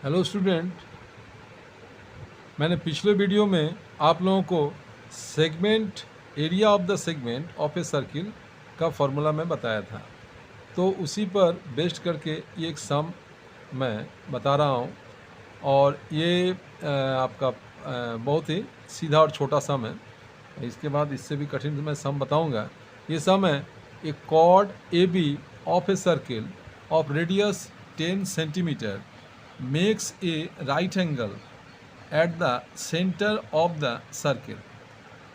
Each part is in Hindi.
हेलो स्टूडेंट, मैंने पिछले वीडियो में आप लोगों को segment area of the segment of a circle का फॉर्मूला मैं बताया था। तो उसी पर बेस्ड करके ये एक सम मैं बता रहा हूँ और ये आपका बहुत ही सीधा और छोटा सम है। इसके बाद इससे भी कठिन मैं सम बताऊँगा। ये सम है a chord A B of a circle of radius 10 centimetre makes a right angle at the center of the circle।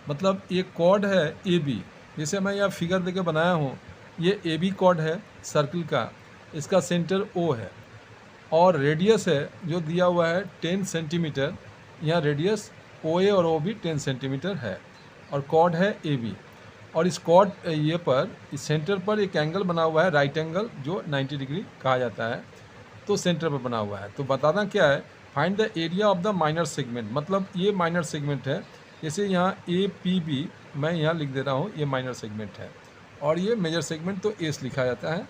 मतलब एक कॉर्ड है ए बी, जैसे मैं यहाँ फिगर देके बनाया हूँ। ये ए बी कॉर्ड है सर्किल का, इसका सेंटर ओ है और रेडियस है जो दिया हुआ है 10 सेंटीमीटर। यहाँ रेडियस ओ ए और ओ बी 10 सेंटीमीटर है और कॉर्ड है ए बी। और इस कॉर्ड ये पर इस सेंटर पर एक एंगल बना हुआ है, राइट एंगल, जो 90 डिग्री कहा जाता है। तो सेंटर पर बना हुआ है। तो बताना क्या है, find the area of the minor segment. मतलब ये माइनर सेगमेंट है, जैसे यहाँ ए पी बी मैं यहाँ लिख दे रहा हूँ, ये माइनर सेगमेंट है और ये मेजर सेगमेंट तो एस लिखा जाता है,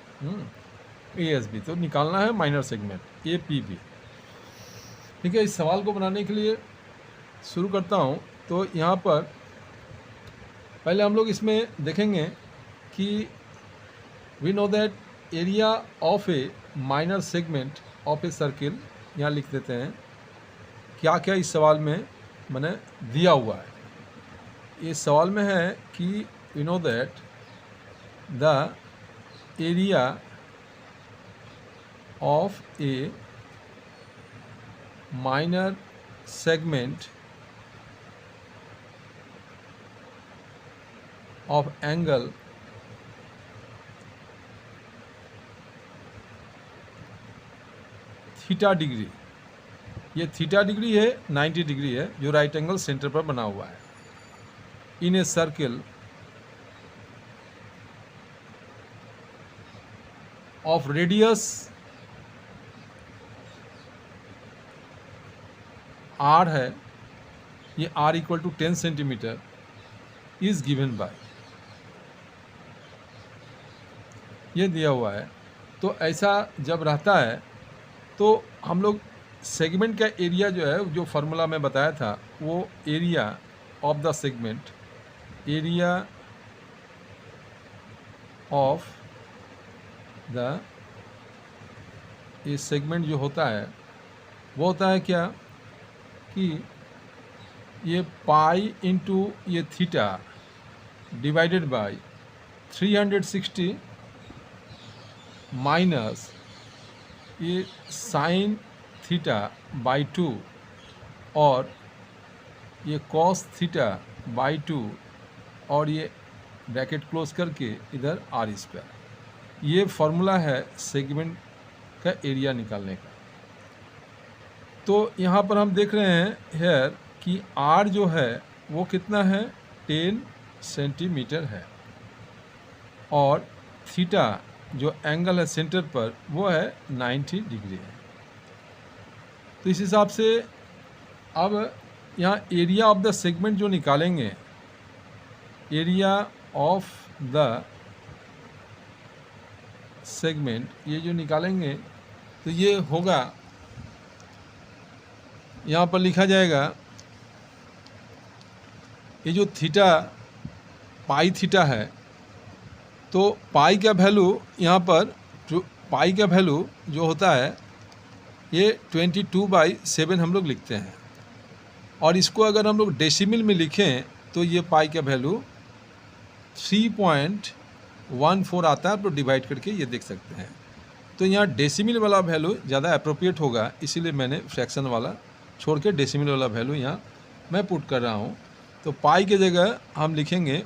ए एस बी। तो निकालना है minor segment A P B. ठीक है, इस सवाल को बनाने के लिए शुरू करता हूँ। तो यहाँ पर पहले हम लोग इसमें देखेंगे कि we know that area of a minor segment of a circle. यहाँ लिख देते हैं क्या क्या इस सवाल में मैंने दिया हुआ है। इस सवाल में है कि we know that the area of a minor segment of angle theta degree. ये थीटा डिग्री है, 90 डिग्री है, जो राइट एंगल सेंटर पर बना हुआ है in a circle of radius R है। ये R equal to 10 centimetre is given by, ये दिया हुआ है। तो ऐसा जब रहता है तो हम लोग सेगमेंट का एरिया जो है, जो फार्मूला में बताया था, वो area of the segment, area of the ये सेगमेंट जो होता है वो होता है क्या कि ये पाई इंटू ये थीटा डिवाइडेड बाय 360 माइनस ये साइन थीटा बाई 2 और ये कॉस थीटा बाई 2 और ये ब्रैकेट क्लोज करके इधर आर स्क्वायर। ये फॉर्मूला है सेगमेंट का एरिया निकालने का। तो यहाँ पर हम देख रहे हैं हेयर कि आर जो है वो कितना है, 10 सेंटीमीटर है और थीटा जो एंगल है सेंटर पर वो है 90 डिग्री है। तो इस हिसाब से अब यहाँ एरिया ऑफ द सेगमेंट जो निकालेंगे, एरिया ऑफ द सेगमेंट ये जो निकालेंगे तो ये होगा, यहाँ पर लिखा जाएगा ये जो थीटा पाई थीटा है, तो पाई का वैल्यू यहाँ पर पाई का वैल्यू जो होता है ये 22/7 हम लोग लिखते हैं और इसको अगर हम लोग डेसिमल में लिखें तो ये पाई का वैल्यू 3.14 आता है। तो डिवाइड करके ये देख सकते हैं। तो यहाँ डेसिमल वाला वैल्यू ज़्यादा अप्रोप्रिएट होगा, इसीलिए मैंने फ्रैक्शन वाला छोड़ के डेसिमल वाला वैल्यू यहाँ मैं पुट कर रहा हूँ। तो पाई की जगह हम लिखेंगे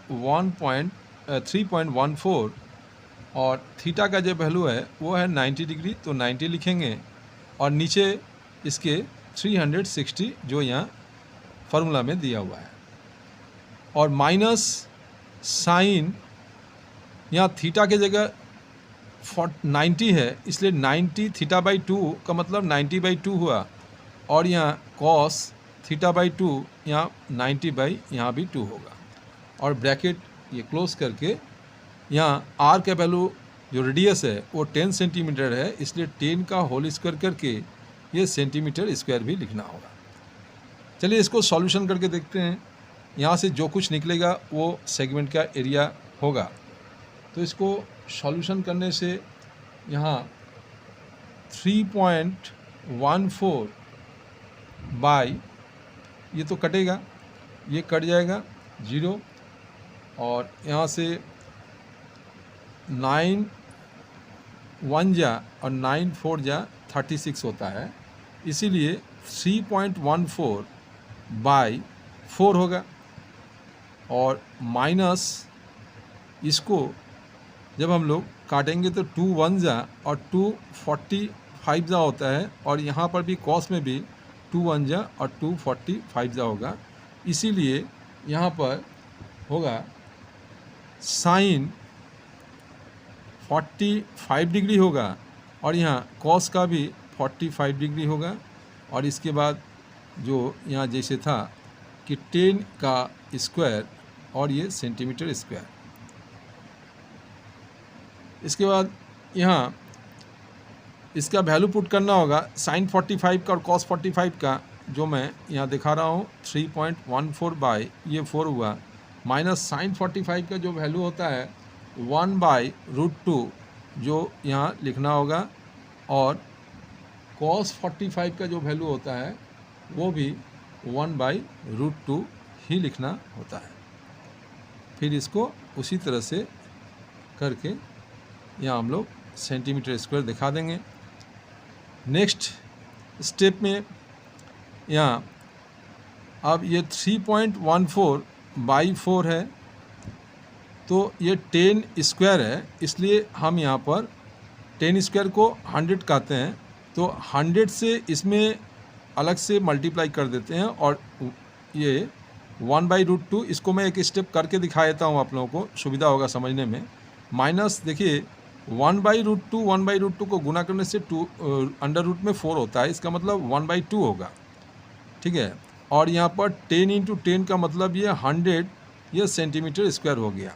3.14 और थीटा का जो वैल्यू है वो है 90 डिग्री, तो 90 लिखेंगे और नीचे इसके 360 जो यहाँ फार्मूला में दिया हुआ है और माइनस साइन, यहाँ थीटा की जगह 90 है, इसलिए 90 थीटा बाई 2 का मतलब 90/2 हुआ और यहाँ कॉस थीटा बाई 2 यहाँ 90 यहाँ भी 2 होगा और ब्रैकेट ये क्लोज करके यहाँ आर का वैल्यू जो रेडियस है वो 10 सेंटीमीटर है, इसलिए 10 का होल स्क्वायर करके ये सेंटीमीटर स्क्वायर भी लिखना होगा। चलिए इसको सॉल्यूशन करके देखते हैं। यहाँ से जो कुछ निकलेगा वो सेगमेंट का एरिया होगा। तो इसको सॉल्यूशन करने से यहाँ 3.14 बाई, ये तो कटेगा, ये कट जाएगा 0, और यहाँ से 9 1 जा और 9 4 जा 36 होता है, इसीलिए 3.14 बाई 4 होगा। और माइनस इसको जब हम लोग काटेंगे तो 2 1 जा और 2 45 जा होता है, और यहाँ पर भी कॉस में भी 2 1 जा और 2 45 जा होगा, इसीलिए यहाँ पर होगा साइन 45 डिग्री होगा, और यहाँ कॉस का भी 45 डिग्री होगा। और इसके बाद जो यहाँ जैसे था कि 10 का स्क्वायर और ये सेंटीमीटर स्क्वायर। इसके बाद यहाँ इसका वैल्यू पुट करना होगा साइन 45 का और कॉस 45 का, जो मैं यहाँ दिखा रहा हूँ 3.14 बाई ये 4 हुआ, माइनस साइन 45 का जो वैल्यू होता है 1/√2 जो यहाँ लिखना होगा, और कॉस 45 का जो वैल्यू होता है वो भी 1/√2 ही लिखना होता है। फिर इसको उसी तरह से करके यहाँ हम लोग सेंटीमीटर स्क्वायर दिखा देंगे। नेक्स्ट स्टेप में यहाँ अब ये 3.14 बाई 4 है, तो ये 10 स्क्वायर है, इसलिए हम यहाँ पर 10 स्क्वायर को 100 कहते हैं, तो 100 से इसमें अलग से मल्टीप्लाई कर देते हैं, और ये 1/√2 इसको मैं एक स्टेप करके दिखा देता हूँ, आप लोगों को सुविधा होगा समझने में। माइनस देखिए 1/√2 को गुना करने से 2 अंडर रूट में 4 होता है, इसका मतलब 1/2 होगा, ठीक है। और यहाँ पर 10 × 10 का मतलब ये 100 ये सेंटीमीटर स्क्वायर हो गया।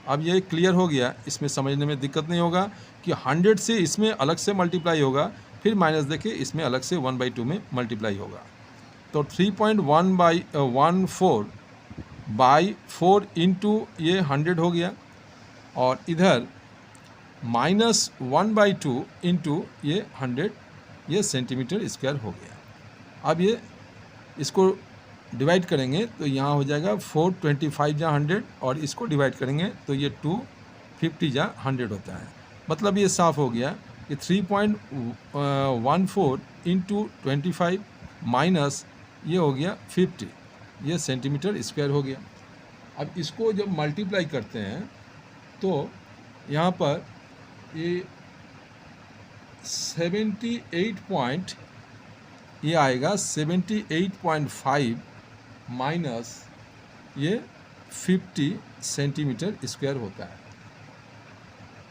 अब ये क्लियर हो गया, इसमें समझने में दिक्कत नहीं होगा कि 100 से इसमें अलग से मल्टीप्लाई होगा, फिर माइनस देखिए इसमें अलग से 1/2 में मल्टीप्लाई होगा। तो 3.14 बाई 4 इंटू ये 100 हो गया, और इधर माइनस 1/2 इंटू ये 100 ये सेंटीमीटर स्क्वायर हो गया। अब ये इसको डिवाइड करेंगे तो यहाँ हो जाएगा 425 जा 100, और इसको डिवाइड करेंगे तो ये 250 जा 100 होता है। मतलब ये साफ़ हो गया कि 3.14 इंटू 25 माइनस ये हो गया 50, ये सेंटीमीटर स्क्वायर हो गया। अब इसको जब मल्टीप्लाई करते हैं तो यहाँ पर ये 78 ये आएगा 78.5 माइनस ये 50 सेंटीमीटर स्क्वायर होता है।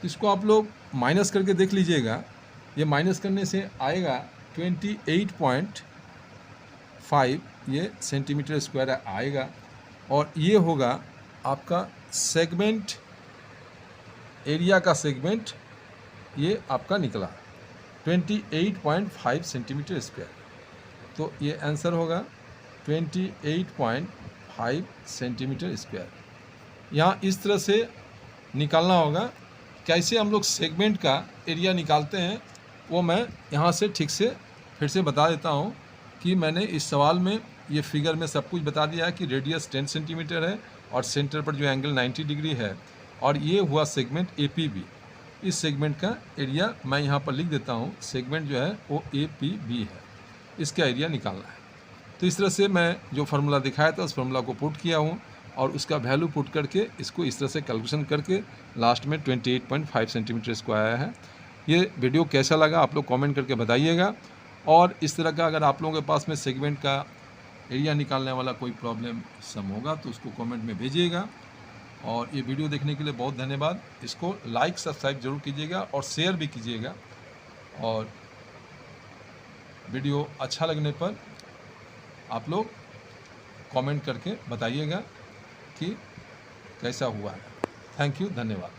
तो इसको आप लोग माइनस करके देख लीजिएगा, ये माइनस करने से आएगा 28.5 ये सेंटीमीटर स्क्वायर आएगा, और ये होगा आपका सेगमेंट एरिया का सेगमेंट, ये आपका निकला 28.5 सेंटीमीटर स्क्वायर। तो ये आंसर होगा 28.5 सेंटीमीटर स्क्वायर। यहाँ इस तरह से निकालना होगा। कैसे हम लोग सेगमेंट का एरिया निकालते हैं वो मैं यहाँ से ठीक से फिर से बता देता हूँ कि मैंने इस सवाल में ये फिगर में सब कुछ बता दिया है कि रेडियस 10 सेंटीमीटर है और सेंटर पर जो एंगल 90 डिग्री है, और ये हुआ सेगमेंट APB। इस सेगमेंट का एरिया मैं यहाँ पर लिख देता हूँ, सेगमेंट जो है वो APB है, इसका एरिया निकालना है। तो इस तरह से मैं जो फार्मूला दिखाया था उस फार्मूला को पुट किया हूँ, और उसका वैल्यू पुट करके इसको इस तरह से कैलकुलेशन करके लास्ट में 28.5 सेंटीमीटर स्क्वायर आया है। ये वीडियो कैसा लगा आप लोग कमेंट करके बताइएगा, और इस तरह का अगर आप लोगों के पास में सेगमेंट का एरिया निकालने वाला कोई प्रॉब्लम सम होगा तो उसको कमेंट में भेजिएगा। और ये वीडियो देखने के लिए बहुत धन्यवाद। इसको लाइक सब्सक्राइब जरूर कीजिएगा और शेयर भी कीजिएगा, और वीडियो अच्छा लगने पर आप लोग कमेंट करके बताइएगा कि कैसा हुआ है। थैंक यू, धन्यवाद।